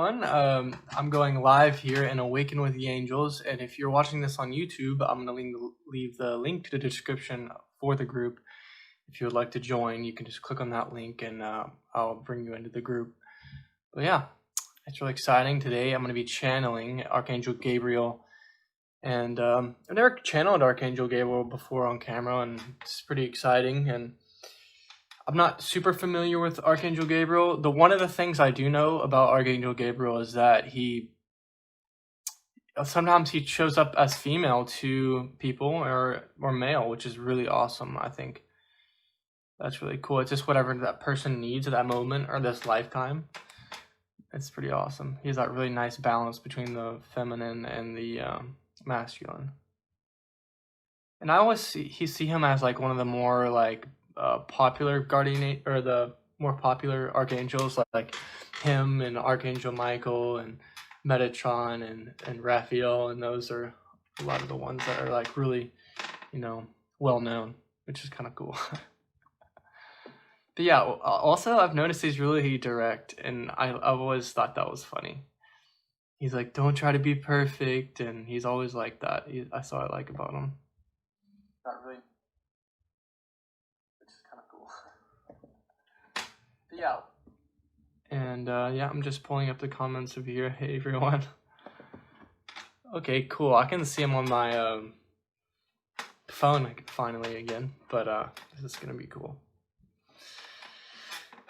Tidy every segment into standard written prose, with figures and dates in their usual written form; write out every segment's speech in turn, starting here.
everyone. I'm going live here in Awaken with the Angels, and if you're watching this on YouTube, I'm going to leave the link to the description for the group. If you would like to join, you can just click on that link, and I'll bring you into the group. But yeah, it's really exciting. Today, I'm going to be channeling Archangel Gabriel, and I've never channeled Archangel Gabriel before on camera, and it's pretty exciting. And I'm not super familiar with Archangel Gabriel. One of the things I do know about Archangel Gabriel is that he sometimes he shows up as female to people or male, which is really awesome. I think that's really cool. It's just whatever that person needs at that moment or this lifetime. It's pretty awesome. He has that really nice balance between the feminine and the masculine. And I always see him as like one of the more like popular guardian or the more popular archangels, like him and Archangel Michael and Metatron and Raphael, and those are a lot of the ones that are like really, well known, which is kind of cool. But yeah, also I've noticed he's really direct, and I've always thought that was funny. He's like, don't try to be perfect, and he's always like that. That's what I like about him. Not really. Which is kind of cool. But yeah. And yeah, I'm just pulling up the comments of here. Hey, everyone. Okay, cool. I can see him on my phone finally again, but this is going to be cool.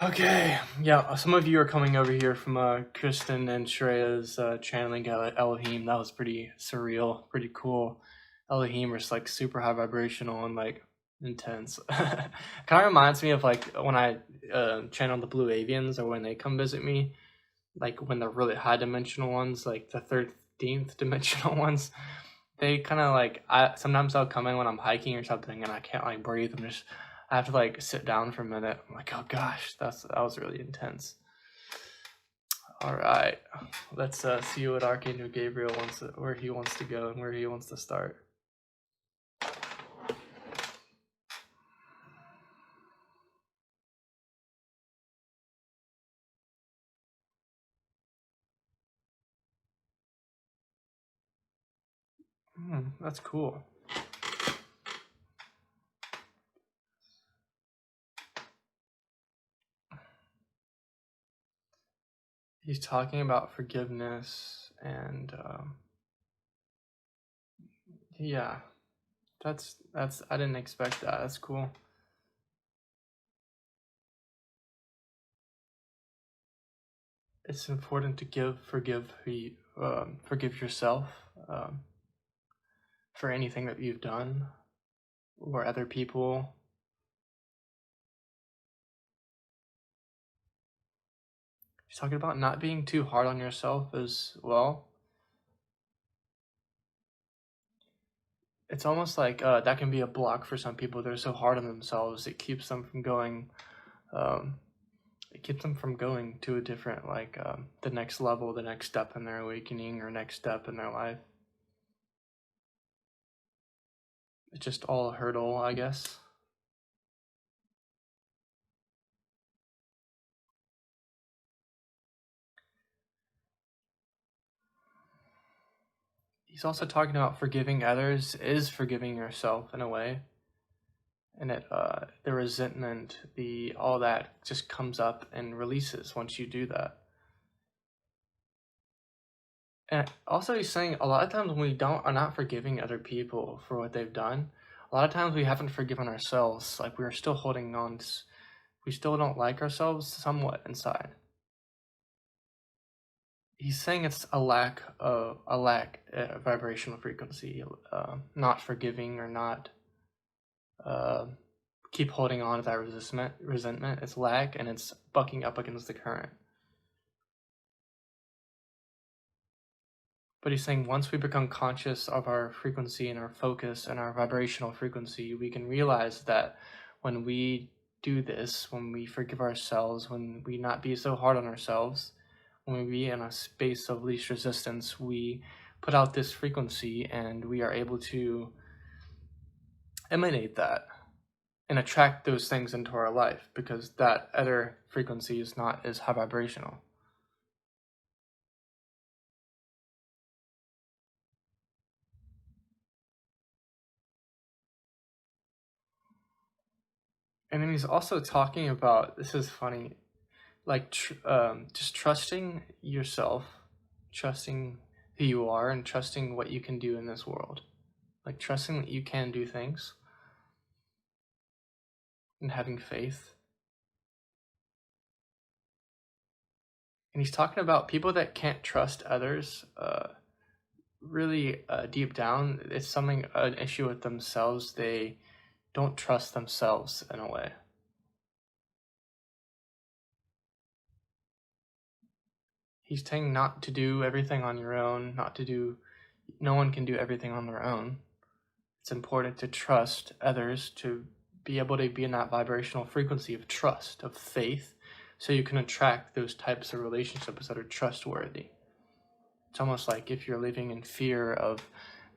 Okay, yeah, some of you are coming over here from Kristen and Shreya's channeling Elohim. That was pretty surreal, pretty cool. Elohim is like super high vibrational and like intense. Kind of reminds me of like when I channel the Blue Avians, or when they come visit me, like when they're really high dimensional ones, like the 13th dimensional ones. They kind of like, sometimes I'll come in when I'm hiking or something and I can't like breathe. I have to like sit down for a minute. I'm like, oh gosh, that was really intense. All right, let's see what Archangel Gabriel where he wants to go and where he wants to start. That's cool. He's talking about forgiveness, and yeah, that's I didn't expect that. That's cool. It's important to forgive yourself for anything that you've done or other people. He's talking about not being too hard on yourself as well. It's almost like that can be a block for some people. They're so hard on themselves. It keeps them from going. It keeps them from going to a different, like the next level, the next step in their awakening, or next step in their life. It's just all a hurdle, I guess. He's also talking about forgiving others is forgiving yourself in a way. And the resentment, all that just comes up and releases once you do that. And also he's saying a lot of times when we are not forgiving other people for what they've done, a lot of times we haven't forgiven ourselves. Like we're still holding on. We still don't like ourselves somewhat inside. He's saying it's a lack vibrational frequency, not forgiving or not keep holding on to that resentment. It's lack, and it's bucking up against the current. But he's saying once we become conscious of our frequency and our focus and our vibrational frequency, we can realize that when we do this, when we forgive ourselves, when we not be so hard on ourselves, when we be in a space of least resistance, we put out this frequency and we are able to emanate that and attract those things into our life, because that other frequency is not as high vibrational. And then he's also talking about, this is funny, like just trusting yourself, trusting who you are, and trusting what you can do in this world. Like trusting that you can do things and having faith. And he's talking about people that can't trust others. Really deep down, it's something, an issue with themselves. They don't trust themselves in a way. He's saying not to do everything on your own, no one can do everything on their own. It's important to trust others, to be able to be in that vibrational frequency of trust, of faith, so you can attract those types of relationships that are trustworthy. It's almost like if you're living in fear of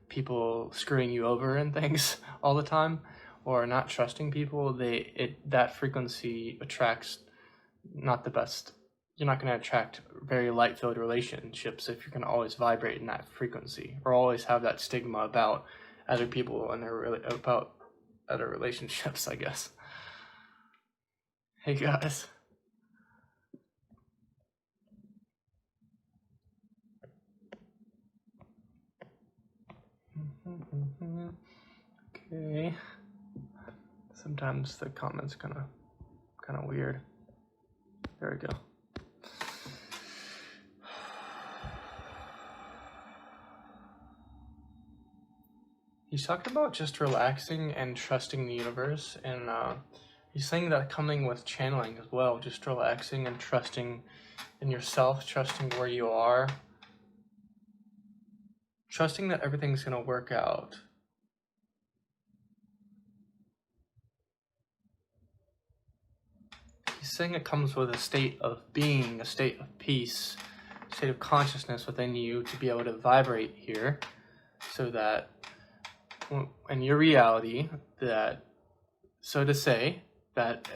people screwing you over and things all the time, or not trusting people, that frequency attracts not the best. You're not going to attract very light-filled relationships if you're going to always vibrate in that frequency, or always have that stigma about other people and about other relationships, I guess. Hey guys. Okay. Sometimes the comments kind of weird. There we go. He's talking about just relaxing and trusting the universe, and he's saying that coming with channeling as well, just relaxing and trusting in yourself, trusting where you are, trusting that everything's going to work out. He's saying it comes with a state of being, a state of peace, a state of consciousness within you to be able to vibrate here, so that in your reality, that, so to say, that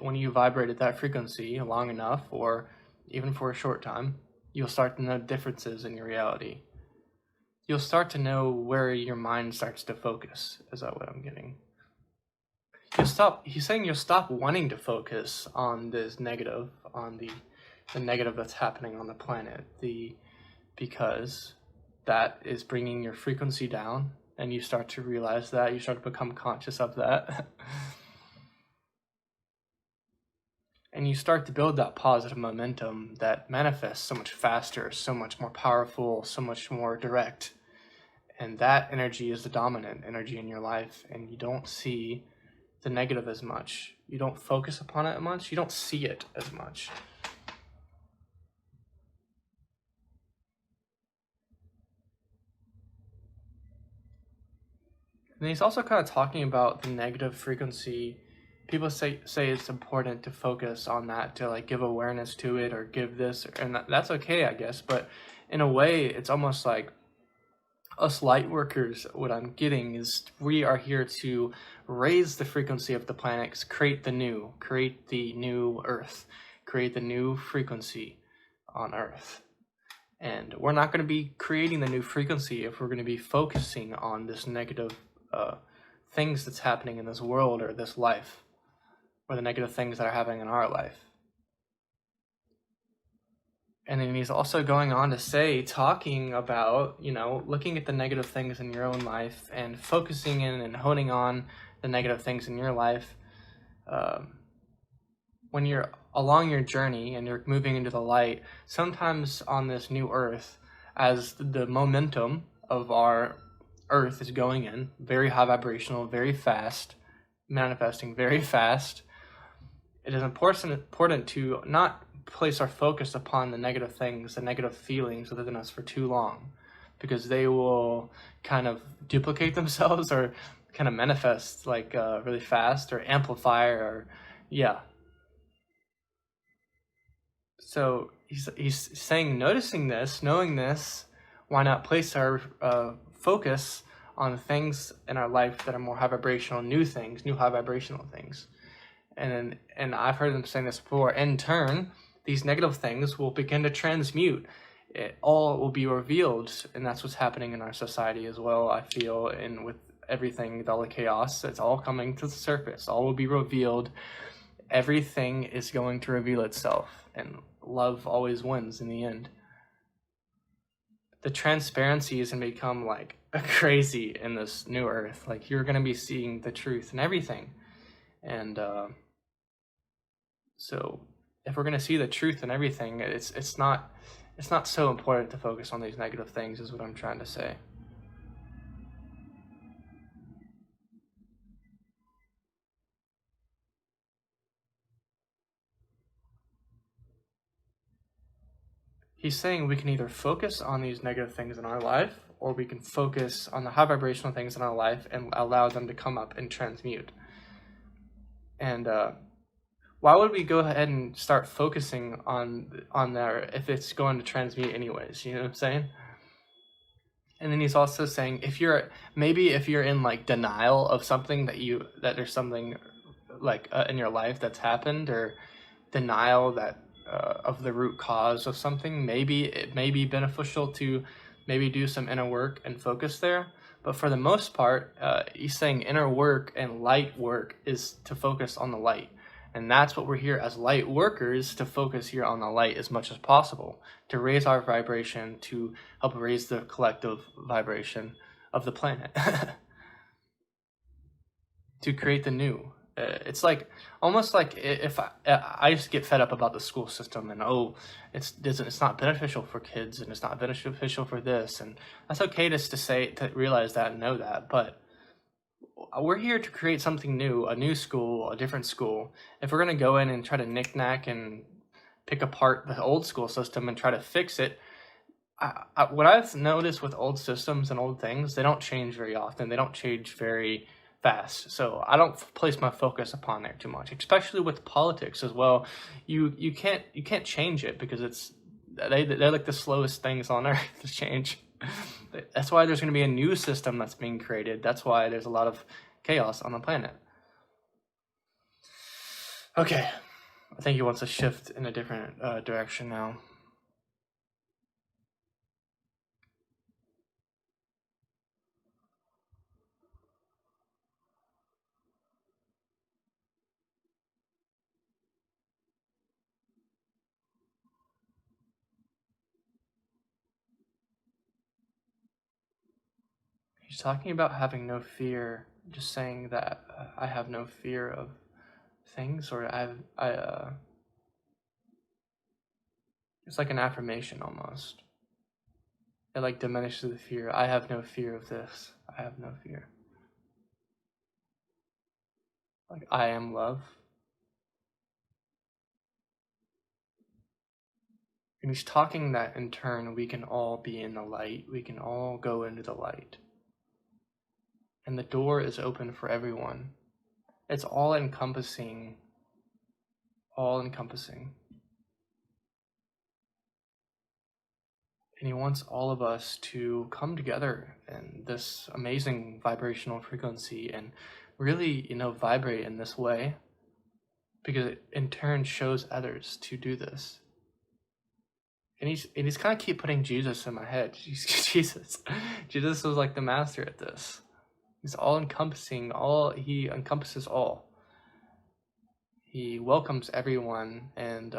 when you vibrate at that frequency long enough, or even for a short time, you'll start to know differences in your reality. You'll start to know where your mind starts to focus. Is that what I'm getting? He's saying you'll stop wanting to focus on this negative, on the negative that's happening on the planet, because that is bringing your frequency down, and you start to realize that, you start to become conscious of that. And you start to build that positive momentum that manifests so much faster, so much more powerful, so much more direct. And that energy is the dominant energy in your life, and you don't see the negative as much. You don't focus upon it much. You don't see it as much. And he's also kind of talking about the negative frequency. People say it's important to focus on that, to like give awareness to it, or give this, and that's okay, I guess. But in a way, it's almost like us light workers, what I'm getting is we are here to raise the frequency of the planets, create the new Earth, create the new frequency on Earth. And we're not going to be creating the new frequency if we're going to be focusing on this negative things that's happening in this world or this life, or the negative things that are happening in our life. And then he's also going on to say, talking about, looking at the negative things in your own life and focusing in and honing on the negative things in your life. When you're along your journey and you're moving into the light, sometimes on this new Earth, as the momentum of our Earth is going in, very high vibrational, very fast, manifesting very fast, it is important to not place our focus upon the negative things, the negative feelings within us for too long, because they will kind of duplicate themselves or kind of manifest like really fast, or amplify, or yeah. So he's saying, noticing this, knowing this, why not place our focus on things in our life that are more high vibrational, new high vibrational things. And I've heard them saying this before, in turn, these negative things will begin to transmute. It all will be revealed, and that's what's happening in our society as well, I feel, and with everything, all the chaos, it's all coming to the surface. All will be revealed. Everything is going to reveal itself, and love always wins in the end. The transparency is going to become like crazy in this new earth. Like, you're going to be seeing the truth and everything. And so if we're going to see the truth in everything, it's not so important to focus on these negative things, is what I'm trying to say. He's saying we can either focus on these negative things in our life, or we can focus on the high vibrational things in our life and allow them to come up and transmute. And why would we go ahead and start focusing on there if it's going to transmute anyways? You know what I'm saying? And then he's also saying, if you're in like denial of something that there's something like in your life that's happened, or denial that of the root cause of something, maybe it may be beneficial to maybe do some inner work and focus there. But for the most part, he's saying inner work and light work is to focus on the light. And that's what we're here as light workers, to focus here on the light as much as possible, to raise our vibration, to help raise the collective vibration of the planet, to create the new. It's like almost like if I used to get fed up about the school system, and it's not beneficial for kids, and it's not beneficial for this, and that's okay just to realize that and know that. But we're here to create something new, a new school, a different school. If we're going to go in and try to knick-knack and pick apart the old school system and try to fix it, what I've noticed with old systems and old things, they don't change very often. They don't change very fast. So I don't place my focus upon there too much, especially with politics as well. You can't change it, because they're like the slowest things on earth to change. That's why there's going to be a new system that's being created. That's why there's a lot of chaos on the planet. Okay, I think he wants to shift in a different direction now. He's talking about having no fear, just saying that I have no fear of things, or it's like an affirmation almost. It like diminishes the fear. I have no fear of this. I have no fear. Like, I am love. And he's talking that in turn we can all be in the light. We can all go into the light. And the door is open for everyone. It's all encompassing. All encompassing. And he wants all of us to come together in this amazing vibrational frequency and really, vibrate in this way, because it in turn shows others to do this. And he's kind of keep putting Jesus in my head. Jesus was like the master at this. He's all encompassing. He encompasses all. He welcomes everyone, and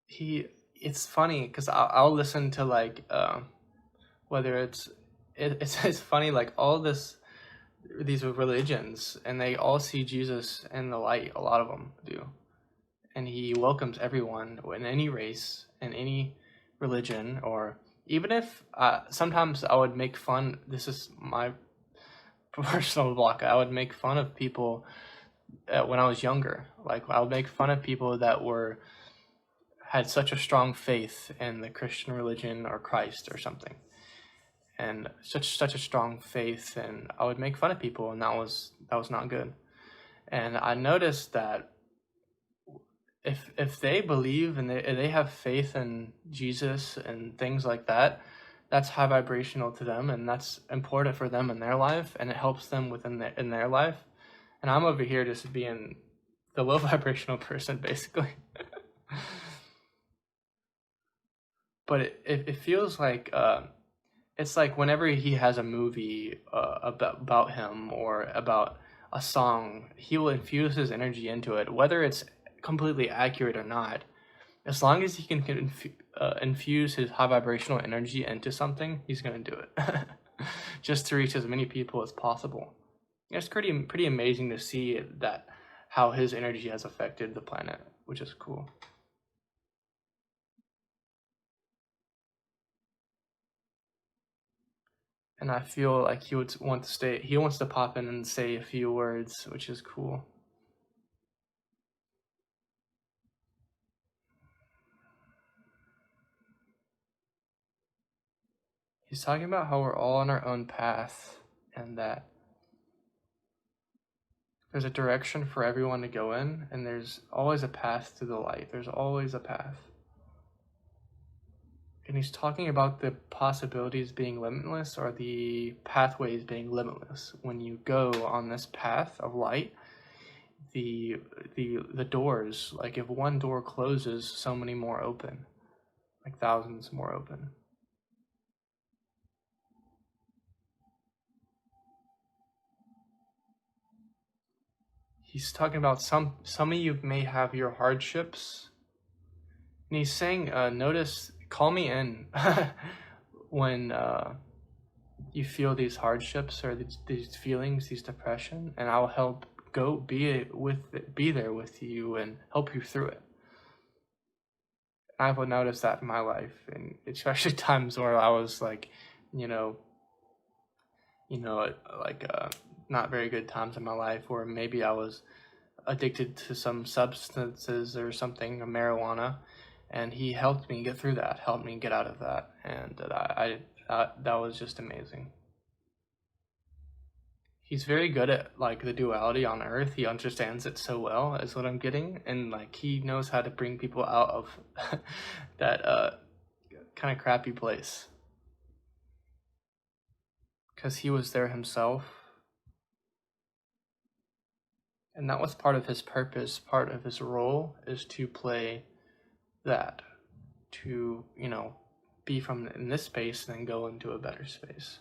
it's funny because I'll listen to like whether it's funny, like all these religions, and they all see Jesus in the light. A lot of them do, and he welcomes everyone in any race, in any religion, or even if sometimes I would make fun. This is my personal block. I would make fun of people when I was younger. Like, I would make fun of people that had such a strong faith in the Christian religion or Christ or something, and such a strong faith, and I would make fun of people, and that was not good. And I noticed that if they believe and they have faith in Jesus and things like that, that's high vibrational to them, and that's important for them in their life, and it helps them in their life. And I'm over here just being the low vibrational person, basically. But it feels like it's like whenever he has a movie about him or about a song, he will infuse his energy into it, whether it's completely accurate or not. As long as he can infuse his high vibrational energy into something, he's gonna do it, just to reach as many people as possible. It's pretty amazing to see that how his energy has affected the planet, which is cool. And I feel like he would want to stay. He wants to pop in and say a few words, which is cool. He's talking about how we're all on our own path and that there's a direction for everyone to go in, and there's always a path to the light. There's always a path. And he's talking about the possibilities being limitless or the pathways being limitless. When you go on this path of light, the doors, like if one door closes, so many more open, like thousands more open. He's talking about some of you may have your hardships, and he's saying, notice, call me in when you feel these hardships or these feelings, these depression, and I'll help go be there with you and help you through it. I've noticed that in my life, and especially times where I was like, not very good times in my life, or maybe I was addicted to some substances or something, marijuana, and he helped me get through that, helped me get out of that, and that was just amazing. He's very good at like the duality on Earth. He understands it so well, is what I'm getting, and like he knows how to bring people out of that kind of crappy place, because he was there himself. And that was part of his purpose, part of his role, is to play that, to, be from in this space and then go into a better space.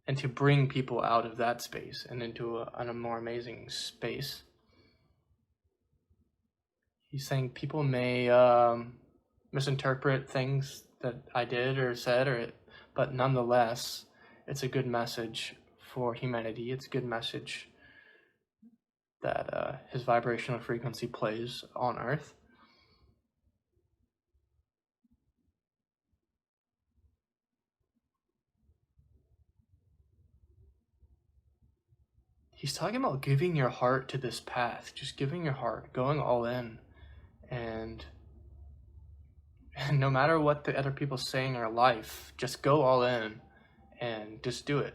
And to bring people out of that space and into a more amazing space. He's saying people may misinterpret things that I did or said, but nonetheless, it's a good message for humanity. It's a good message that his vibrational frequency plays on Earth. He's talking about giving your heart to this path, just giving your heart, going all in, and no matter what the other people say in your life, just go all in and just do it.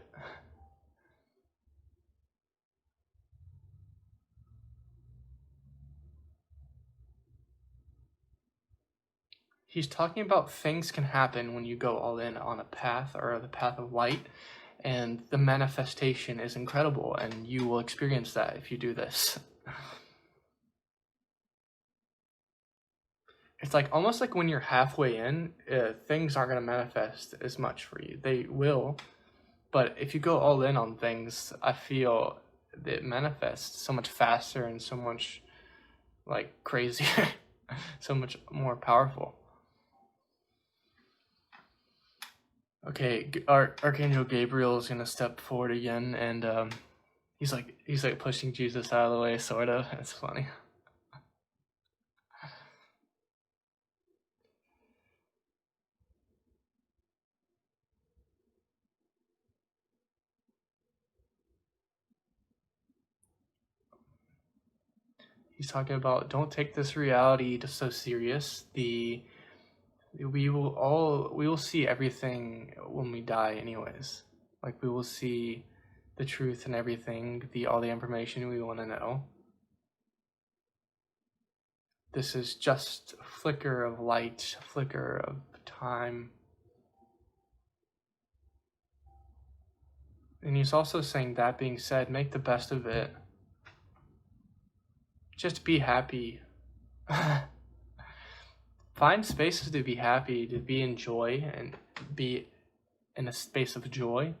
He's talking about things can happen when you go all in on a path or the path of light, and the manifestation is incredible, and you will experience that if you do this. It's like almost like when you're halfway in, things aren't going to manifest as much for you. They will, but if you go all in on things, I feel it manifests so much faster and so much like crazier, so much more powerful. Okay, Archangel Gabriel is gonna step forward again, and he's like pushing Jesus out of the way, sort of. It's funny. He's talking about don't take this reality just so serious. We will see everything when we die, anyways. Like we will see the truth and everything, all the information we want to know. This is just a flicker of light, a flicker of time. And he's also saying, that being said, make the best of it. Just be happy. Find spaces to be happy, to be in joy, and be in a space of joy.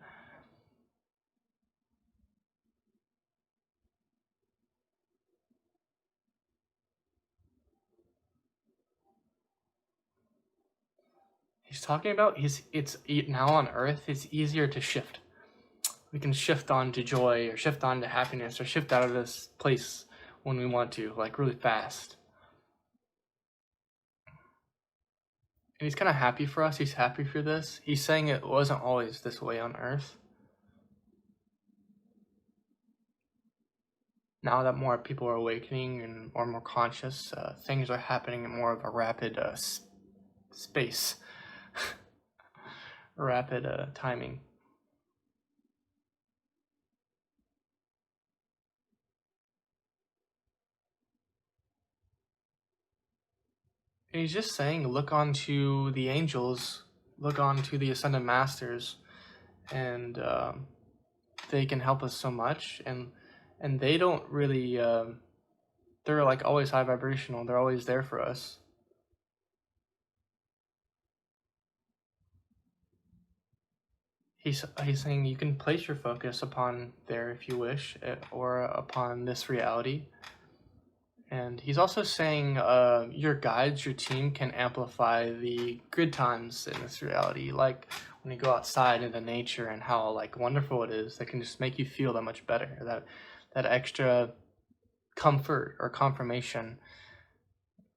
He's talking about it's now on Earth, it's easier to shift. We can shift on to joy or shift on to happiness or shift out of this place when we want to, like really fast. And he's kind of happy for us. He's happy for this. He's saying it wasn't always this way on Earth. Now that more people are awakening and are more conscious, things are happening in more of a rapid space, rapid timing. And he's just saying, look onto the angels, look onto the ascended masters, and they can help us so much. And they don't really, they're like always high vibrational. They're always there for us. He's saying you can place your focus upon there if you wish, or upon this reality. And he's also saying your guides, your team can amplify the good times in this reality. Like when you go outside into nature and how like wonderful it is, that can just make you feel that much better. That extra comfort or confirmation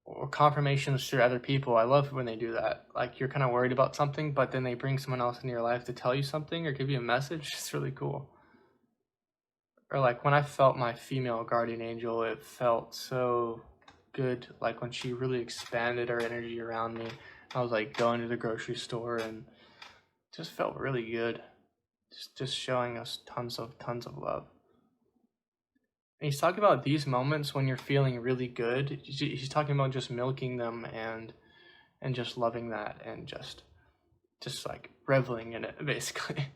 or confirmations through other people. I love when they do that. Like you're kind of worried about something, but then they bring someone else into your life to tell you something or give you a message. It's really cool. Or like when I felt my female guardian angel, it felt so good. Like when she really expanded her energy around me. I was like going to the grocery store and just felt really good. Just showing us tons of love. And he's talking about these moments when you're feeling really good. He's talking about just milking them and just loving that and just like reveling in it, basically.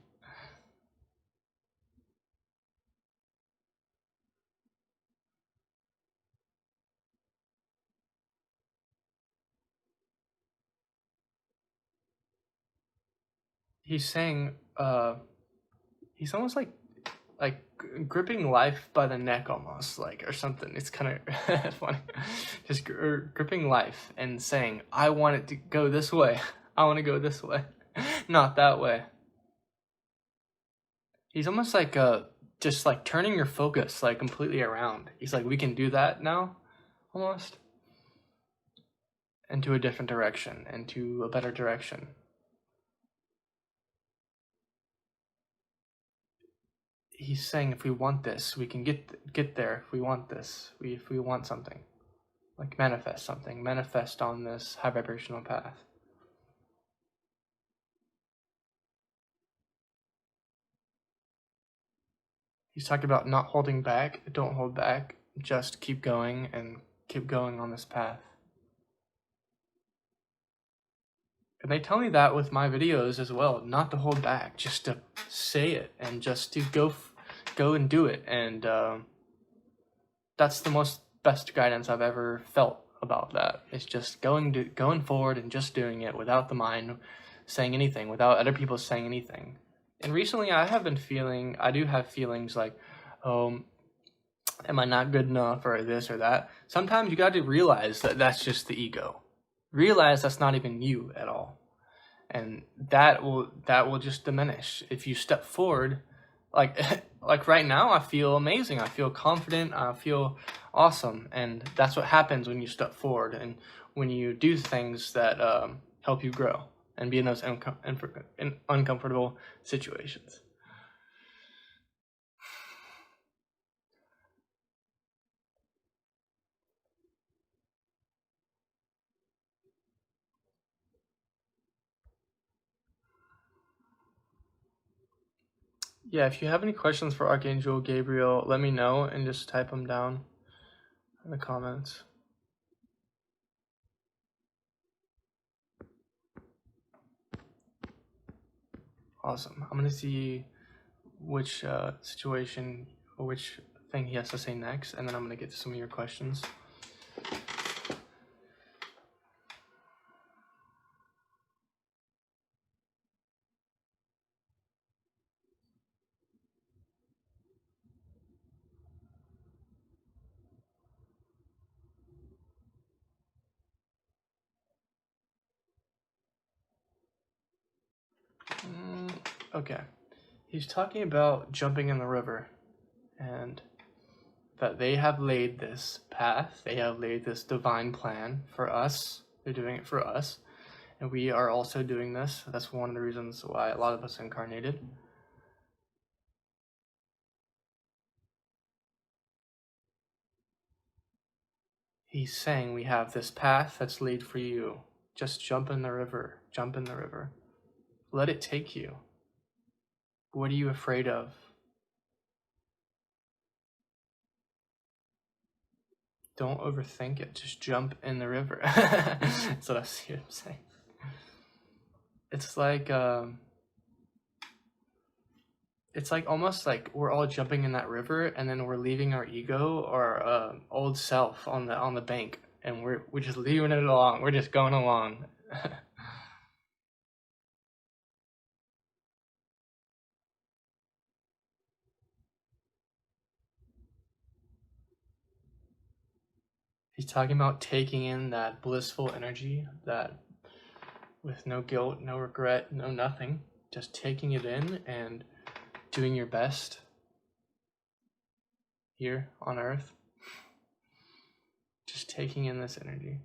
He's saying, he's almost like gripping life by the neck almost, like, or something. It's kind of funny. Just gripping life and saying, I want it to go this way. I want to go this way, not that way. He's almost like just like turning your focus like completely around. He's like, we can do that now, almost, into a different direction, into a better direction. He's saying if we want this, we can get there. If we want this, if we want something, like manifest something, manifest on this high vibrational path. He's talking about not holding back. Don't hold back. Just keep going and keep going on this path. And they tell me that with my videos as well, not to hold back, just to say it and just to go and do it. And that's the best guidance I've ever felt about that. It's just going forward and just doing it without the mind saying anything, without other people saying anything. And recently I do have feelings like, am I not good enough or this or that? Sometimes you got to realize that that's just the ego. Realize that's not even you at all. And that will just diminish if you step forward. Like right now I feel amazing. I feel confident. I feel awesome. And that's what happens when you step forward and when you do things that help you grow and be in those uncomfortable situations. Yeah, if you have any questions for Archangel Gabriel, let me know and just type them down in the comments. Awesome. I'm going to see which situation or which thing he has to say next, and then I'm going to get to some of your questions. Okay. He's talking about jumping in the river and that they have laid this path, they have laid this divine plan for us. They're doing it for us. And we are also doing this. That's one of the reasons why a lot of us incarnated. He's saying we have this path that's laid for you. Just jump in the river. Jump in the river. Let it take you. What are you afraid of? Don't overthink it. Just jump in the river. That's what I see him saying. It's like almost like we're all jumping in that river, and then we're leaving our ego or old self on the bank, and we're just leaving it along. We're just going along. He's talking about taking in that blissful energy, that with no guilt, no regret, no nothing, just taking it in and doing your best here on earth. Just taking in this energy.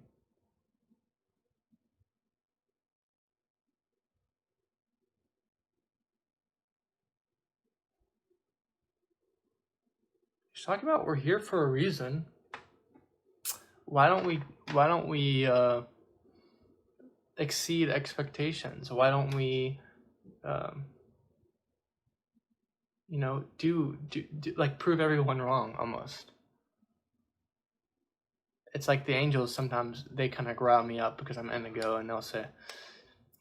He's talking about we're here for a reason. Why don't we exceed expectations? Why don't we do like prove everyone wrong almost? It's like the angels sometimes, they kind of rile me up because I'm indigo, and they'll say,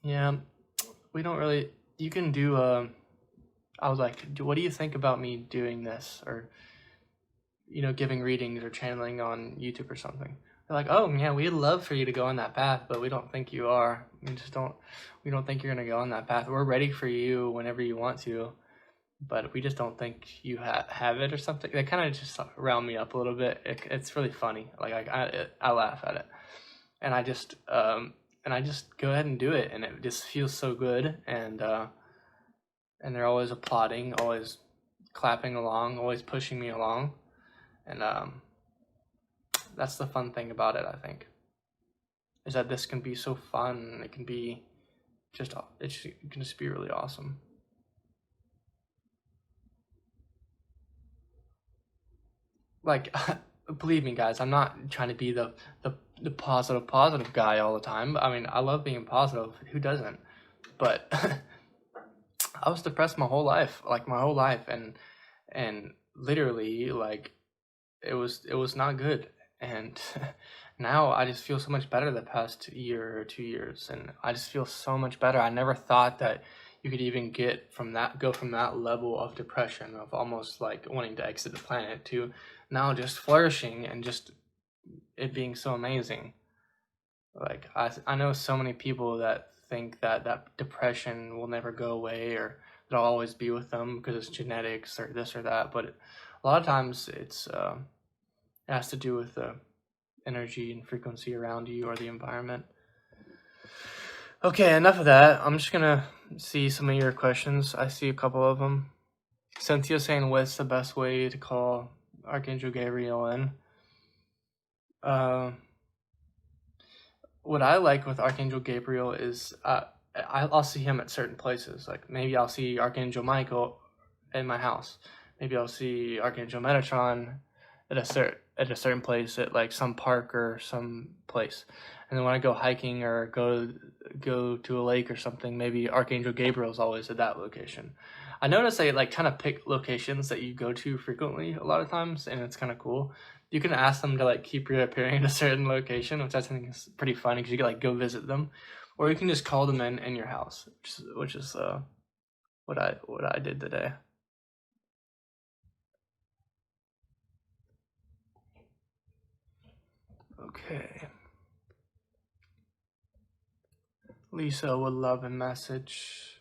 yeah, we don't really, you can do I was like, what do you think about me doing this, or giving readings or channeling on YouTube or something? They're like, oh yeah, we'd love for you to go on that path, but we don't think you are. We don't think you're gonna go on that path. We're ready for you whenever you want to, but we just don't think you have it or something. They kind of just round me up a little bit. It's really funny. Like I laugh at it, and I just go ahead and do it, and it just feels so good. And they're always applauding, always clapping along, always pushing me along, and that's the fun thing about it. I think is that this can be so fun. It can be it can just be really awesome. Like, believe me, guys, I'm not trying to be the positive guy all the time. I mean, I love being positive. Who doesn't? But I was depressed my whole life, and literally, like, it was not good. And now I just feel so much better the past year or 2 years, and I just feel so much better. I never thought that you could even go from that level of depression, of almost like wanting to exit the planet, to now just flourishing and just it being so amazing. Like I know so many people that think that depression will never go away, or it'll always be with them because it's genetics or this or that, but a lot of times it has to do with the energy and frequency around you or the environment. Okay, enough of that. I'm just gonna see some of your questions. I see a couple of them. Cynthia saying, what's the best way to call Archangel Gabriel in? What I like with Archangel Gabriel is I'll see him at certain places. Like maybe I'll see Archangel Michael in my house. Maybe I'll see Archangel Metatron at a certain place, at like some park or some place. And then when I go hiking or go to a lake or something, maybe Archangel Gabriel's always at that location. I notice they like kind of pick locations that you go to frequently a lot of times, and it's kind of cool. You can ask them to like keep reappearing at a certain location, which I think is pretty funny because you can like go visit them, or you can just call them in your house, which is what I did today. Okay. Lisa would love a message.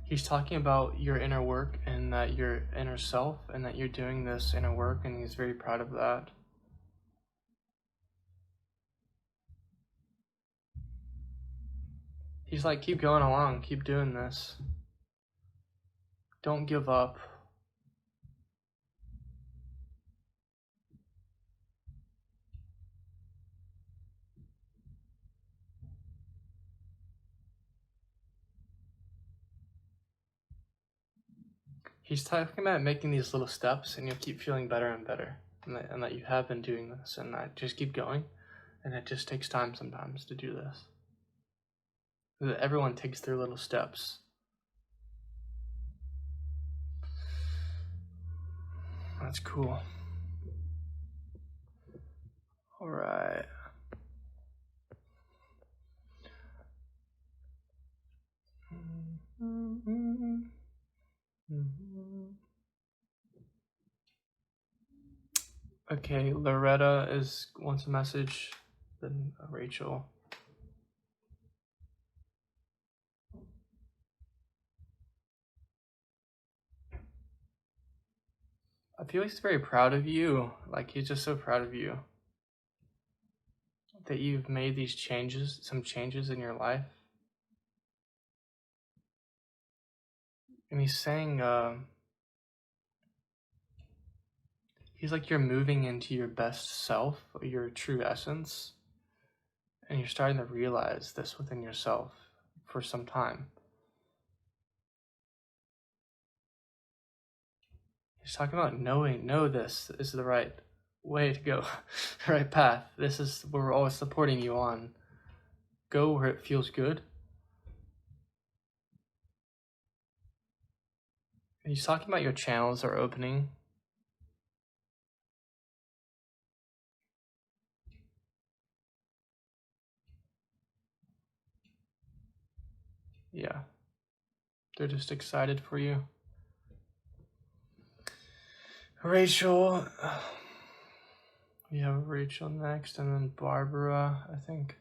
He's talking about your inner work and that your inner self and that you're doing this inner work, and he's very proud of that. He's like, keep going along, keep doing this. Don't give up. He's talking about making these little steps, and you'll keep feeling better and better, and that you have been doing this, and that just keep going, and it just takes time sometimes to do this. Everyone takes their little steps. That's cool. All right. Okay, Loretta wants a message, then Rachel. I feel like he's very proud of you. Like, he's just so proud of you that you've made these changes, some changes in your life. And he's saying, he's like, you're moving into your best self, your true essence. And you're starting to realize this within yourself for some time. He's talking about know this is the right way to go, the right path. This is where we're always supporting you on. Go where it feels good. And he's talking about your channels are opening. Yeah. They're just excited for you. Rachel. We have Rachel next, and then Barbara, I think.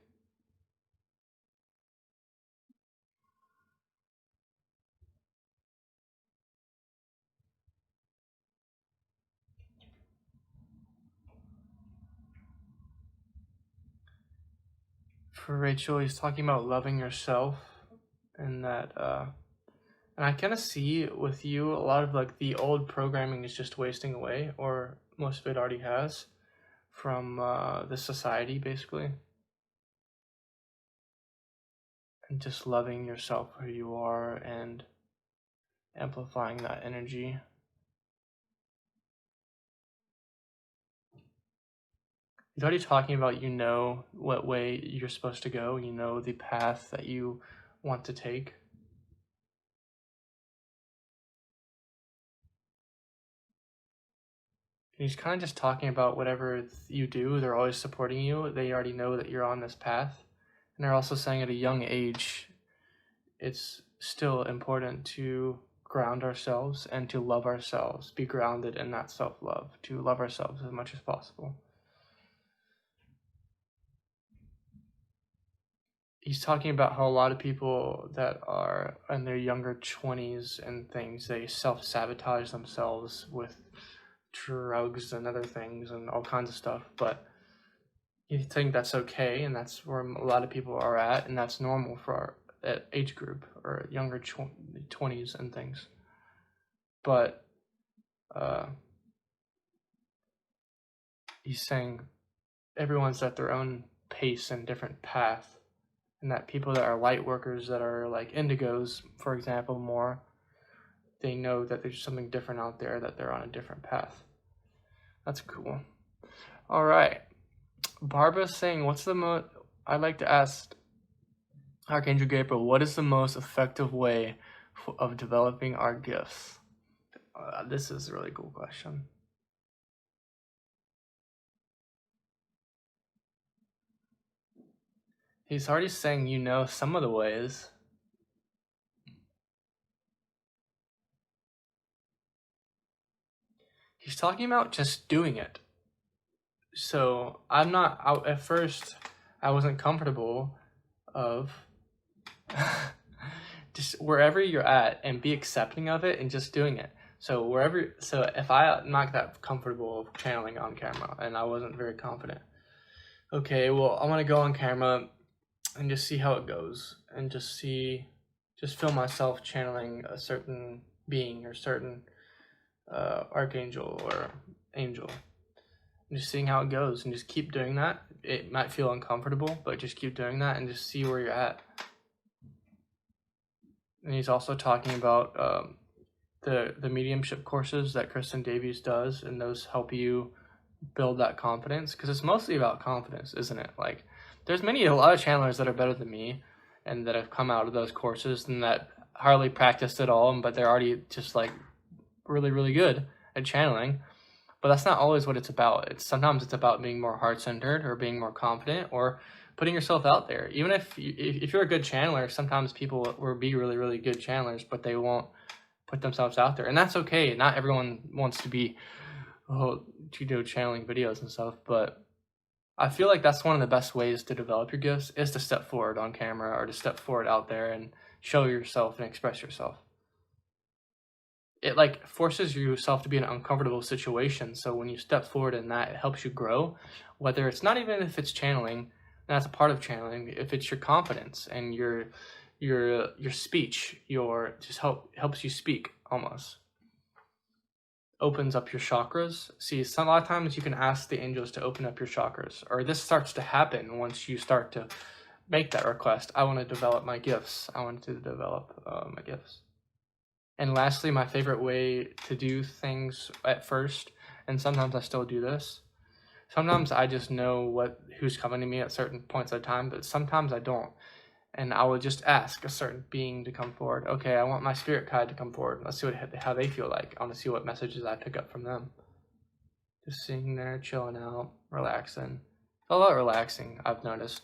For Rachel, he's talking about loving yourself, and that, and I kind of see with you a lot of like the old programming is just wasting away, or most of it already has, from the society, basically. And just loving yourself who you are and amplifying that energy. He's already talking about, you know, what way you're supposed to go, you know, the path that you want to take. He's kind of just talking about whatever you do, they're always supporting you. They already know that you're on this path. And they're also saying at a young age, it's still important to ground ourselves and to love ourselves, be grounded in that self-love, to love ourselves as much as possible. He's talking about how a lot of people that are in their younger 20s and things, they self-sabotage themselves with drugs and other things and all kinds of stuff, but you think that's okay, and that's where a lot of people are at, and that's normal for our age group or younger 20s and things. But he's saying everyone's at their own pace and different path, and that people that are light workers, that are like indigos, for example, more, they know that there's something different out there, that they're on a different path. That's cool. All right. Barbara's saying, what's the most, I'd like to ask Archangel Gabriel, what is the most effective way of developing our gifts? This is a really cool question. He's already saying, you know, some of the ways. He's talking about just doing it. So at first, I wasn't comfortable of just wherever you're at, and be accepting of it and just doing it. So if I'm not that comfortable channeling on camera and I wasn't very confident, okay, well, I want to go on camera and just see how it goes, and just feel myself channeling a certain being or certain archangel or angel, and just seeing how it goes, and just keep doing that. It might feel uncomfortable, but just keep doing that and just see where you're at. And he's also talking about the mediumship courses that Kristen Davies does, and those help you build that confidence, because it's mostly about confidence, isn't it? Like, there's a lot of channelers that are better than me and that have come out of those courses and that hardly practiced at all, but they're already just like really, really good at channeling. But that's not always what it's about. Sometimes it's about being more heart-centered or being more confident or putting yourself out there. Even if you're a good channeler, sometimes people will be really, really good channelers, but they won't put themselves out there. And that's okay. Not everyone wants to be channeling videos and stuff, but I feel like that's one of the best ways to develop your gifts, is to step forward on camera or to step forward out there and show yourself and express yourself. It like forces yourself to be in an uncomfortable situation. So when you step forward in that, it helps you grow, whether it's not even if it's channeling, that's a part of channeling. If it's your confidence and your speech, helps you speak almost. Opens up your chakras. See, a lot of times you can ask the angels to open up your chakras, or this starts to happen once you start to make that request. I want to develop my gifts. I want to develop my gifts. And lastly, my favorite way to do things at first, and sometimes I still do this. Sometimes I just know who's coming to me at certain points of time, but sometimes I don't. And I would just ask a certain being to come forward. Okay, I want my spirit guide to come forward. Let's see how they feel like. I want to see what messages I pick up from them. Just sitting there, chilling out, relaxing. A lot relaxing, I've noticed.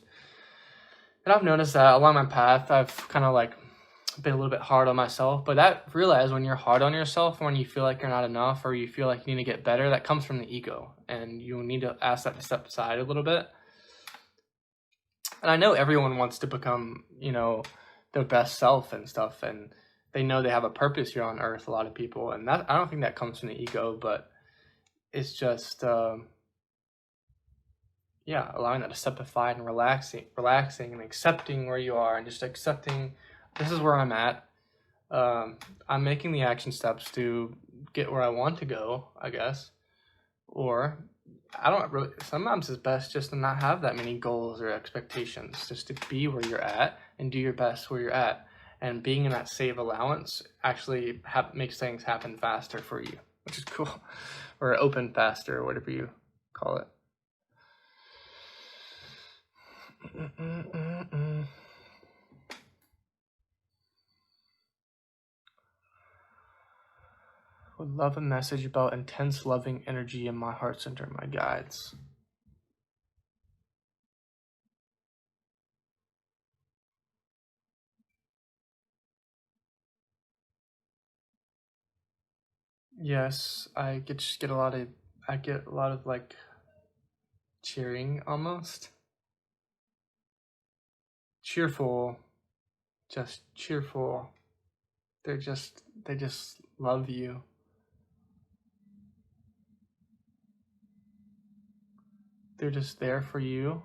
And I've noticed that along my path, I've kind of like been a little bit hard on myself. But realize when you're hard on yourself, when you feel like you're not enough or you feel like you need to get better, that comes from the ego. And you need to ask that to step aside a little bit. And I know everyone wants to become, their best self and stuff, and they know they have a purpose here on earth, a lot of people, and that I don't think that comes from the ego, but it's just, allowing that to step aside and relaxing and accepting where you are and just accepting this is where I'm at. I'm making the action steps to get where I want to go, I guess, or sometimes it's best just to not have that many goals or expectations, just to be where you're at and do your best where you're at. And being in that state of allowance actually makes things happen faster for you, which is cool. Or open faster, or whatever you call it. Would love a message about intense loving energy in my heart center, my guides. Yes, I get a lot of like cheering almost. Cheerful, just cheerful. They just love you. They're just there for you.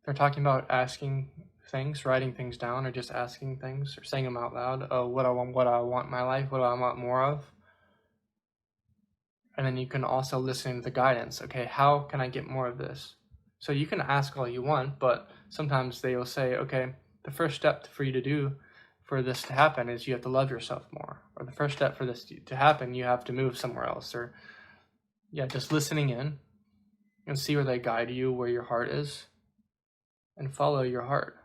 They're talking about asking things, writing things down, or just asking things, or saying them out loud. Oh, what I want in my life, what do I want more of? And then you can also listen to the guidance. Okay, how can I get more of this? So you can ask all you want, but sometimes they will say, okay, the first step for you to do for this to happen is you have to love yourself more. Or the first step for this to happen, you have to move somewhere else. Or just listening in and see where they guide you, where your heart is, and follow your heart.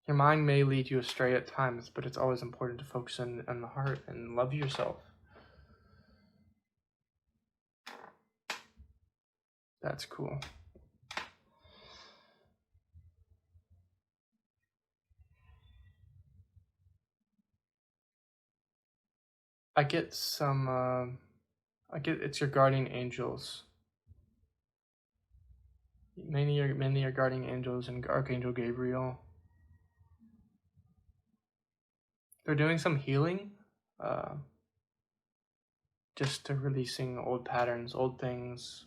Your mind may lead you astray at times, but it's always important to focus on the heart and love yourself. That's cool. I get some, it's your guardian angels. Mainly your guardian angels and Archangel Gabriel. They're doing some healing, just to releasing old patterns, old things.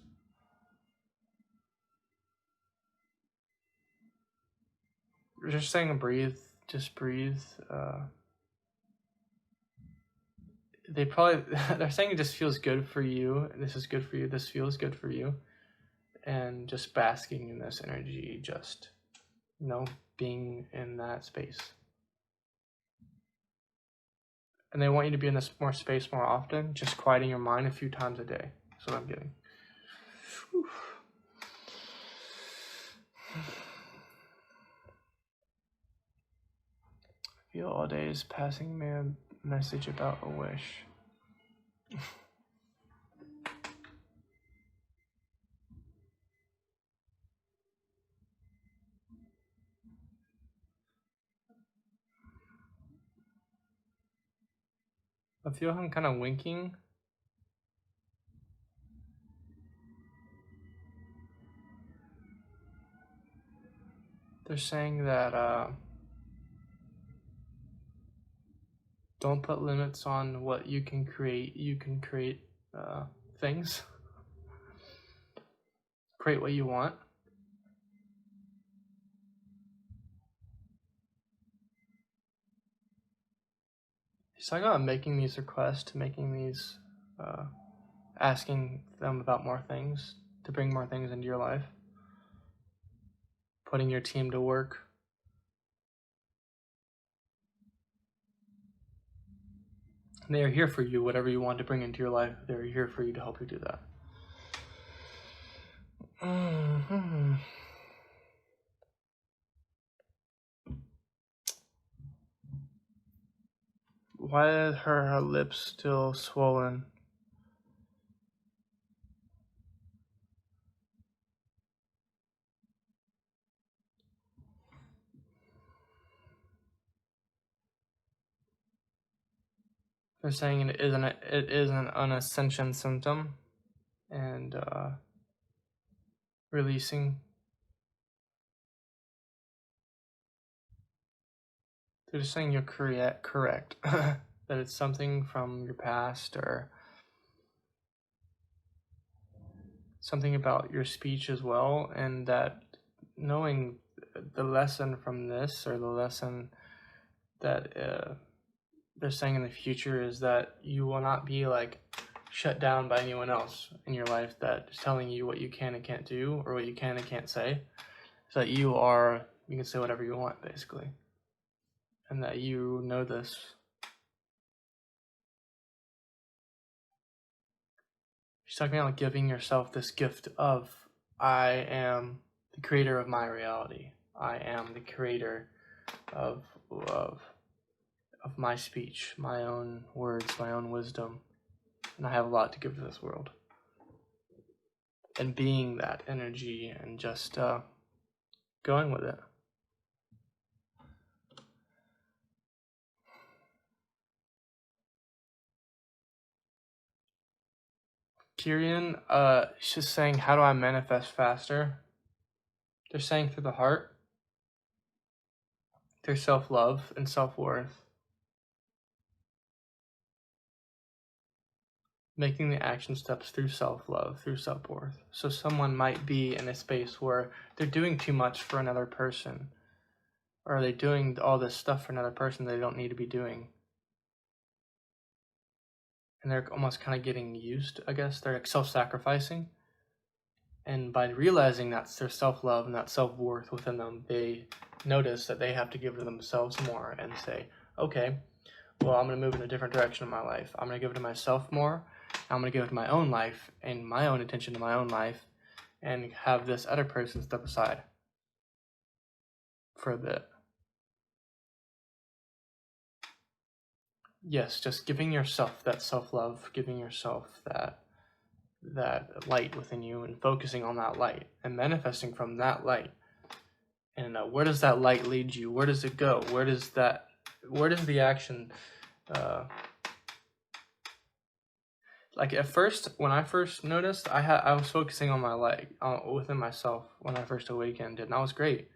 We're just saying breathe, just breathe. They're saying it just feels good for you. This is good for you. This feels good for you. And just basking in this energy, just, being in that space. And they want you to be in this more space more often, just quieting your mind a few times a day. That's what I'm getting. Whew. I feel all day is passing me a message about a wish. I feel him kind of winking. They're saying that don't put limits on what you can create. You can create things. Create what you want. He's talking about making these requests, asking them about more things, to bring more things into your life, putting your team to work. And they are here for you, whatever you want to bring into your life, they're here for you to help you do that. Mm-hmm. Why are her lips still swollen? They're saying it is an ascension symptom, and releasing. They're just saying you're correct. That it's something from your past or something about your speech as well, and that knowing the lesson from this, or the lesson that they're saying in the future, is that you will not be shut down by anyone else in your life that is telling you what you can and can't do, or what you can and can't say. So that you can say whatever you want, basically. And that you know this. She's talking about giving yourself this gift of, I am the creator of my reality. I am the creator of my speech, my own words, my own wisdom. And I have a lot to give to this world. And being that energy and just going with it. Kyrian, she's saying, how do I manifest faster? They're saying through the heart, through self-love and self-worth. Making the action steps through self-love, through self-worth. So someone might be in a space where they're doing too much for another person. Or are they doing all this stuff for another person they don't need to be doing? And they're almost kind of getting used, I guess. They're self-sacrificing. And by realizing that's their self-love and that self-worth within them, they notice that they have to give to themselves more and say, okay, well, I'm going to move in a different direction in my life. I'm going to give it to myself more. I'm going to give it to my own life and my own attention to my own life, and have this other person step aside for a bit. Yes, just giving yourself that self-love, giving yourself that light within you, and focusing on that light and manifesting from that light. And where does that light lead you? Where does it go? Where does the action like at first, when I first noticed, I was focusing on my leg, within myself when I first awakened, and that was great.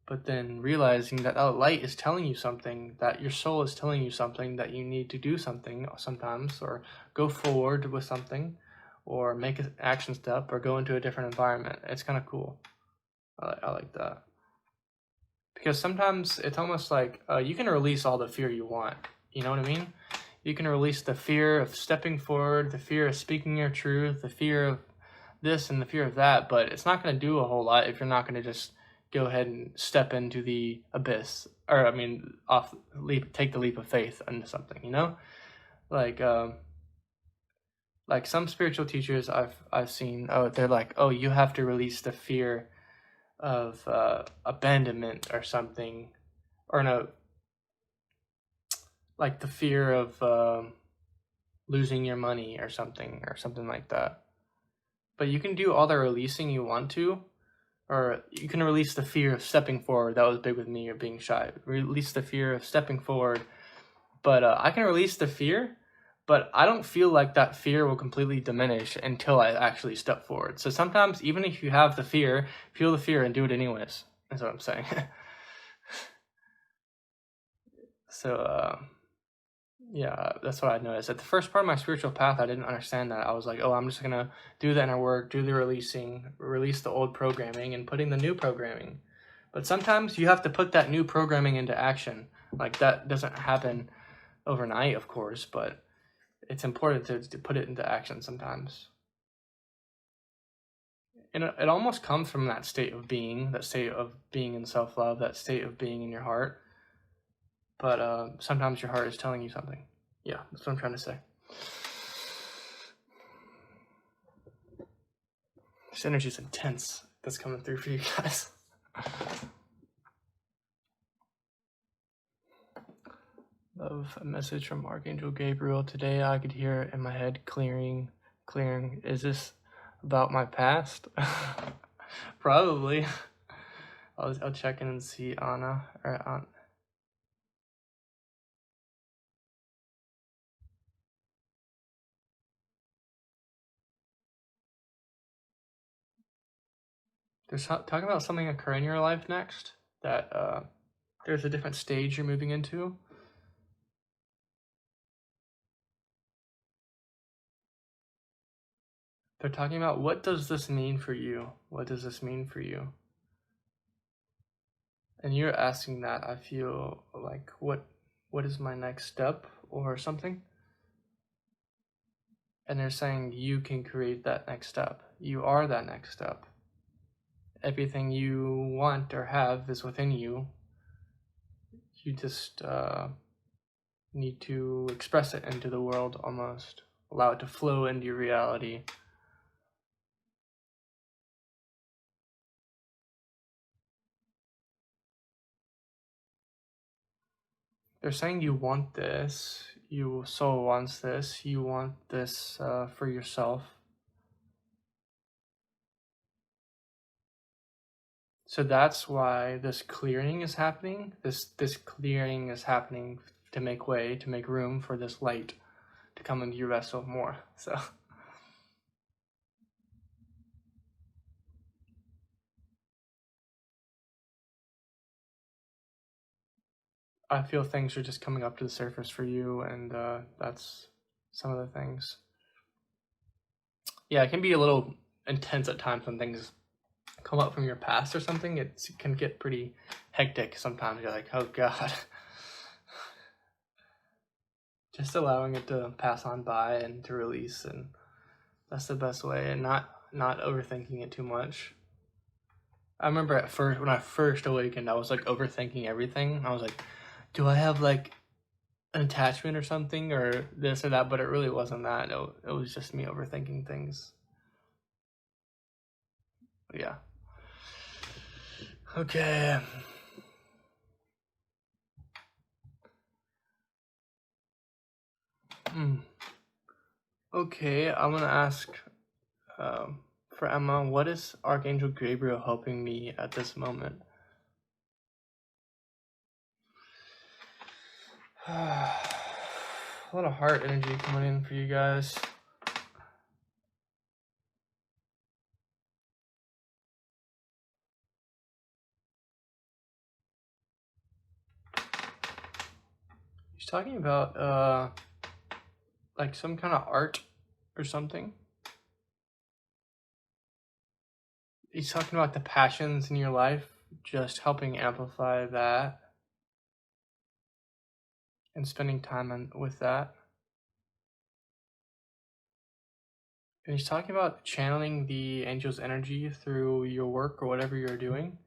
But then realizing that light is telling you something, that your soul is telling you something, that you need to do something sometimes, or go forward with something, or make an action step, or go into a different environment. It's kind of cool. I like that. Because sometimes it's almost like you can release all the fear you want. You know what I mean? You can release the fear of stepping forward, the fear of speaking your truth, the fear of this and the fear of that, but it's not going to do a whole lot if you're not going to just go ahead and step into the abyss, or I mean, take the leap of faith into something. You know, like some spiritual teachers I've seen. Oh, they're like, oh, you have to release the fear of abandonment or something, or no, like the fear of losing your money or something like that. But you can do all the releasing you want to, or you can release the fear of stepping forward. That was big with me, or being shy. Release the fear of stepping forward. But I can release the fear, but I don't feel like that fear will completely diminish until I actually step forward. So sometimes, even if you have the fear, feel the fear and do it anyways. That's what I'm saying. So, yeah, that's what I noticed. At the first part of my spiritual path, I didn't understand that. I was like, oh, I'm just going to do the inner work, do the releasing, release the old programming, and putting the new programming. But sometimes you have to put that new programming into action. Like, that doesn't happen overnight, of course, but it's important to put it into action sometimes. And it almost comes from that state of being in self-love, that state of being in your heart. But sometimes your heart is telling you something. Yeah, that's what I'm trying to say. This energy is intense that's coming through for you guys. Love, a message from Archangel Gabriel. Today I could hear in my head clearing. Is this about my past? Probably. I'll check in and see Anna or Aunt. There's talking about something occurring in your life next, that there's a different stage you're moving into. They're talking about, what does this mean for you? What does this mean for you? And you're asking that, I feel like, what is my next step or something? And they're saying you can create that next step. You are that next step. Everything you want or have is within you. You just need to express it into the world almost. Allow it to flow into your reality. They're saying you want this. Your soul wants this. You want this for yourself. So that's why this clearing is happening. This clearing is happening to make way, to make room for this light to come into your vessel more. So I feel things are just coming up to the surface for you, and that's some of the things. Yeah, it can be a little intense at times when things come up from your past or something. It can get pretty hectic sometimes. You're like, oh God. Just allowing it to pass on by and to release, and that's the best way, and not overthinking it too much. I remember at first, when I first awakened, I was like overthinking everything. I was like, do I have like an attachment or something, or this or that? But it really wasn't that. It was just me overthinking things. Yeah. Okay. Okay, I'm gonna ask for Emma, what is Archangel Gabriel helping me at this moment? A lot of heart energy coming in for you guys. talking about like some kind of art or something. He's talking about the passions in your life, just helping amplify that and spending time with that. And he's talking about channeling the angel's energy through your work or whatever you're doing,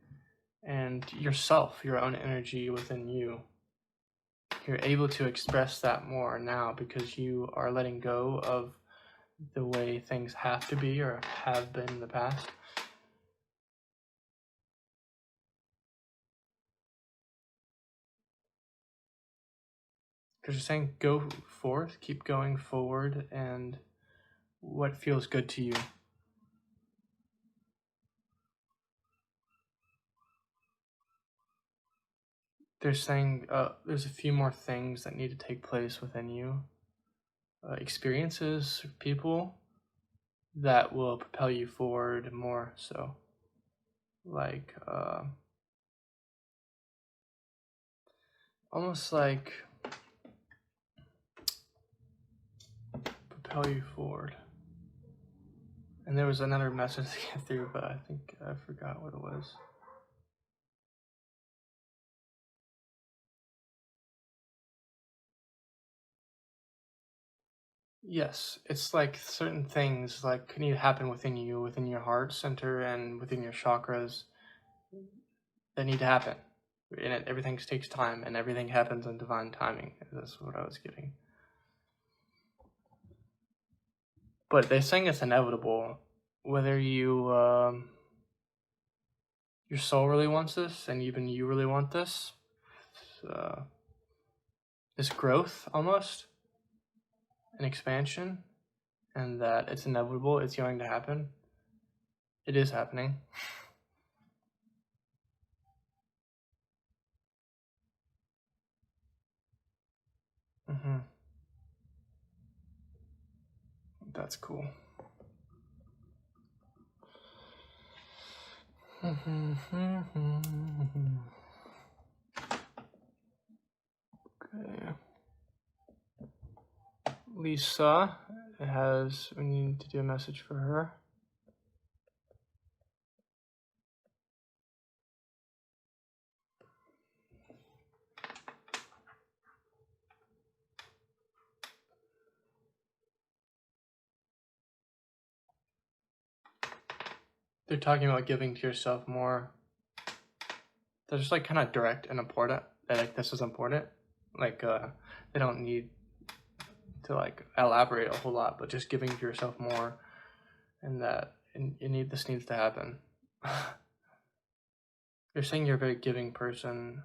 and yourself, your own energy within you. You're able to express that more now because you are letting go of the way things have to be or have been in the past. Because you're saying go forth, keep going forward, and what feels good to you. They're saying there's a few more things that need to take place within you. Experiences, people that will propel you forward more so. Like, almost like propel you forward. And there was another message to get through, but I think I forgot what it was. Yes, it's like certain things like need to happen within you, within your heart center and within your chakras that need to happen. And everything takes time and everything happens in divine timing. That's what I was getting. But they're saying it's inevitable. Whether your soul really wants this and even you really want this, this growth almost, an expansion, and that it's inevitable, it's going to happen. It is happening. Mm-hmm. That's cool. Okay. Lisa we need to do a message for her. They're talking about giving to yourself more. They're just like kind of direct and important. That like this is important. Like they don't need to like elaborate a whole lot, but just giving to yourself more, and that this needs to happen. You're saying you're a very giving person.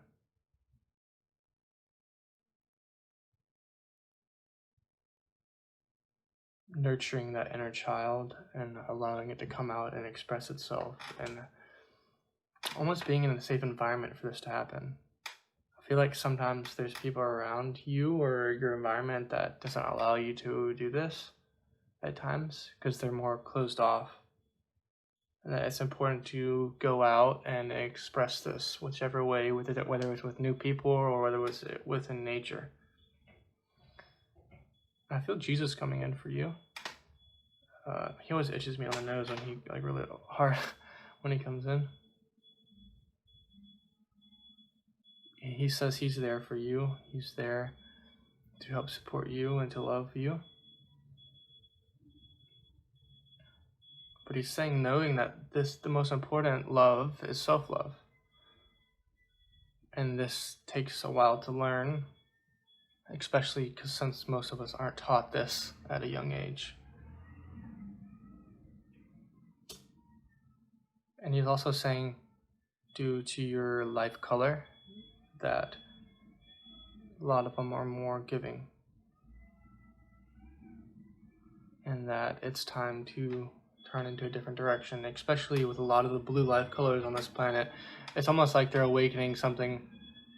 Nurturing that inner child and allowing it to come out and express itself, and almost being in a safe environment for this to happen. I feel like sometimes there's people around you or your environment that doesn't allow you to do this at times because they're more closed off. And that it's important to go out and express this whichever way, whether it's with new people or whether it's within nature. I feel Jesus coming in for you. He always itches me on the nose when he like really hard when he comes in. He says he's there for you. He's there to help support you and to love you. But he's saying, knowing that the most important love is self-love. And this takes a while to learn, especially because since most of us aren't taught this at a young age. And he's also saying, due to your life color, that a lot of them are more giving. And that it's time to turn into a different direction, especially with a lot of the blue life colors on this planet. It's almost like they're awakening something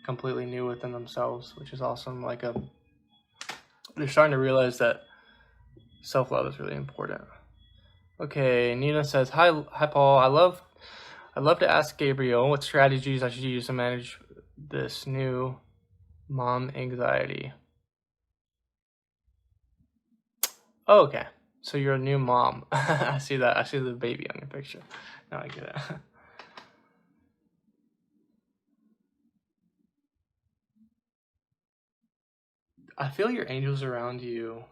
completely new within themselves, which is awesome. They're starting to realize that self-love is really important. Okay, Nina says, hi Paul, I'd love to ask Gabriel what strategies I should use to manage this new mom anxiety. Oh, okay. So you're a new mom. I see that. I see the baby on your picture. Now I get it. I feel your angels around you.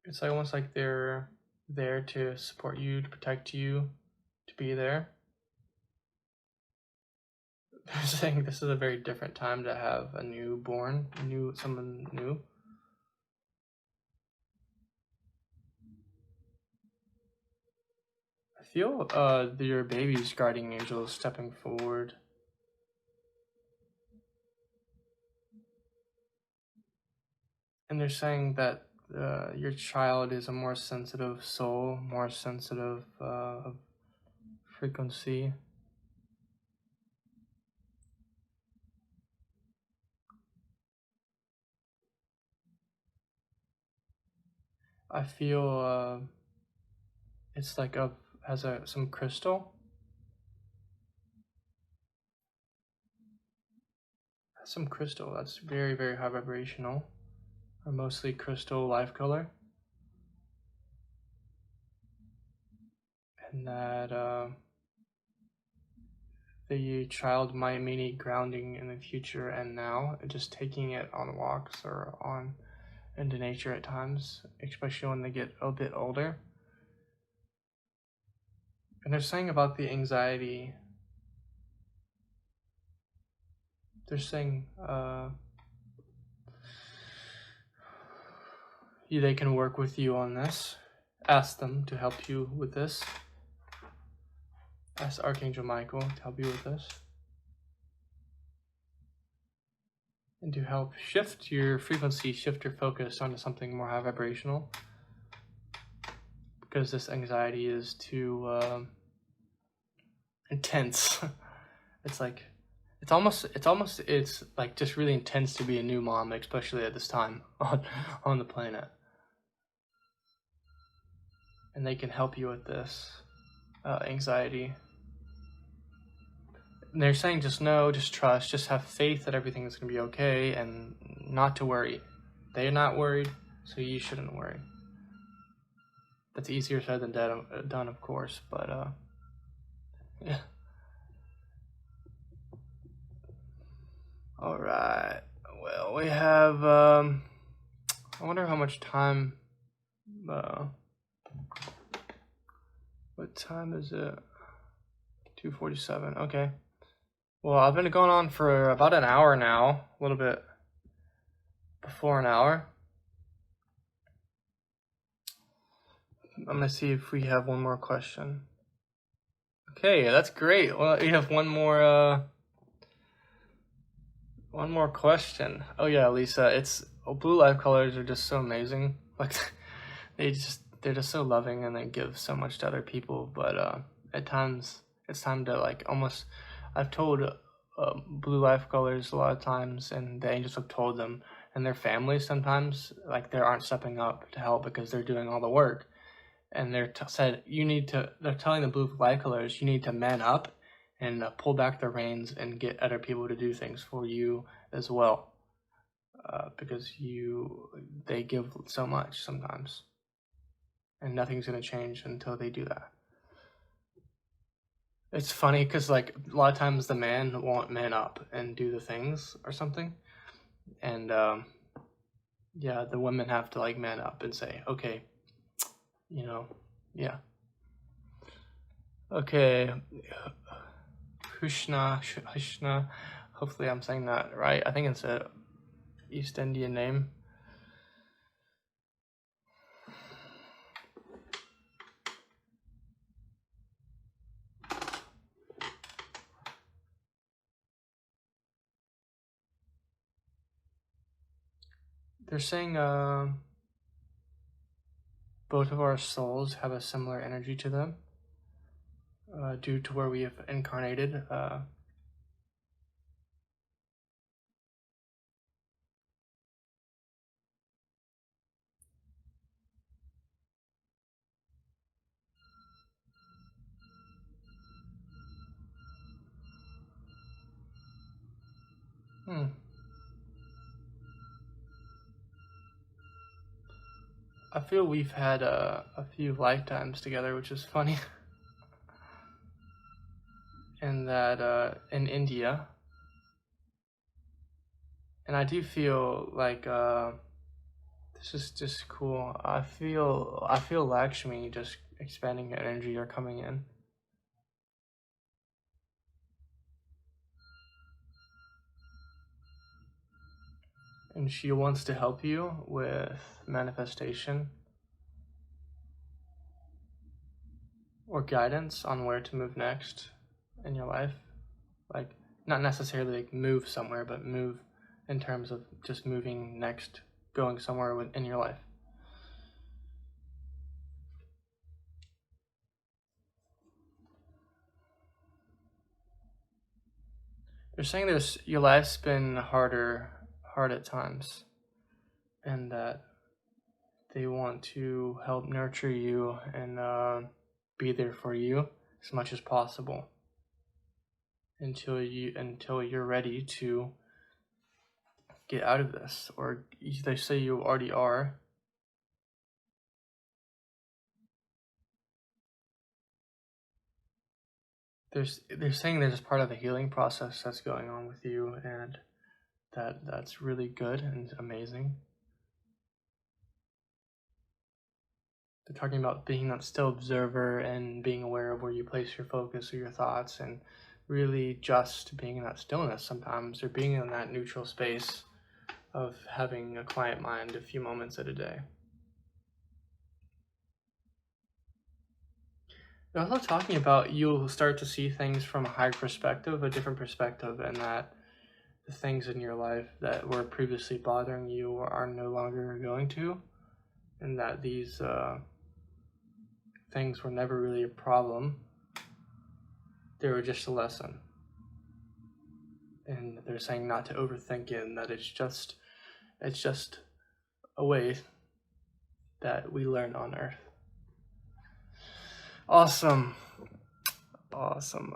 It's like almost like they're there to support you, to protect you, to be there. They're saying this is a very different time to have a newborn, someone new. I feel your baby's guardian angel is stepping forward. And they're saying that your child is a more sensitive soul, more sensitive frequency. I feel it's like has some crystal. Has some crystal that's very, very high vibrational, or mostly crystal life color. And that the child might need grounding in the future and now, just taking it on walks or on into nature at times, especially when they get a bit older. And they're saying about the anxiety. They're saying they can work with you on this. Ask them to help you with this. Ask Archangel Michael to help you with this. And to help shift your frequency, shift your focus onto something more high vibrational. Because this anxiety is too intense. It's like just really intense to be a new mom, especially at this time on the planet. And they can help you with this anxiety. And they're saying just know, just trust, just have faith that everything is going to be okay and not to worry. They're not worried, so you shouldn't worry. That's easier said than done, of course, but yeah. All right. Well, we have. I wonder how much time. What time is it? 2:47. Okay. Well, I've been going on for about an hour now. A little bit before an hour. I'm gonna see if we have one more question. Okay, that's great. Well, we have one more question. Oh yeah, Lisa, blue life colors are just so amazing. Like they're just so loving and they give so much to other people. But at times it's time to like almost. I've told blue life colors a lot of times, and the angels have told them, and their families sometimes like they aren't stepping up to help because they're doing all the work. And they're telling the blue light colors, you need to man up and pull back the reins and get other people to do things for you as well, because they give so much sometimes, and nothing's gonna change until they do that. It's funny because like a lot of times the man won't man up and do the things or something, and yeah, the women have to like man up and say, okay. Yeah. Okay. Krishna. Hopefully I'm saying that right. I think it's a East Indian name. They're saying both of our souls have a similar energy to them, due to where we have incarnated. I feel we've had a few lifetimes together, which is funny. And that in India, and I do feel like this is just cool. I feel Lakshmi just expanding her energy or coming in. And she wants to help you with manifestation or guidance on where to move next in your life. Like, not necessarily like move somewhere, but move in terms of just moving next, going somewhere in your life. They're saying your life's been hard at times, and that they want to help nurture you and be there for you as much as possible until you're ready to get out of this, or they say you already are. They're saying there's part of the healing process that's going on with you, and that's really good and amazing. They're talking about being that still observer and being aware of where you place your focus or your thoughts, and really just being in that stillness sometimes, or being in that neutral space of having a quiet mind a few moments at a day. They're also talking about you'll start to see things from a higher perspective, a different perspective, and that the things in your life that were previously bothering you are no longer going to, and that these things were never really a problem. They were just a lesson. And they're saying not to overthink it, and that it's just a way that we learn on Earth. Awesome.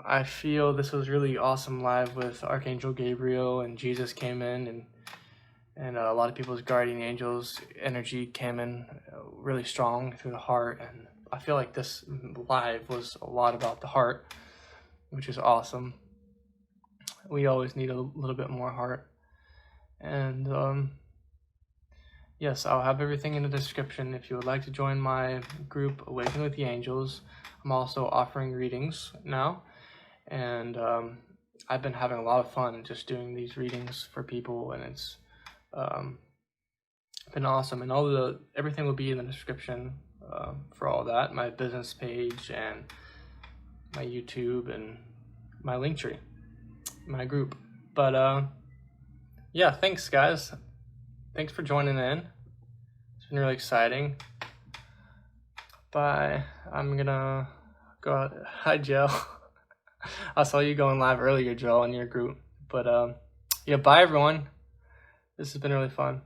I feel this was really awesome live with Archangel Gabriel, and Jesus came in, and a lot of people's guardian angels energy came in really strong through the heart, and I feel like this live was a lot about the heart, which is awesome. We always need a little bit more heart. And yes, I'll have everything in the description if you would like to join my group Awaken with the Angels. I'm also offering readings now, and I've been having a lot of fun just doing these readings for people, and it's been awesome. And everything will be in the description for all that, my business page and my YouTube and my Linktree, my group. But yeah, thanks guys. Thanks for joining in. It's been really exciting. Bye. I'm gonna go out. Hi, Joe. I saw you going live earlier, Joe, in your group. But yeah, bye everyone. This has been really fun.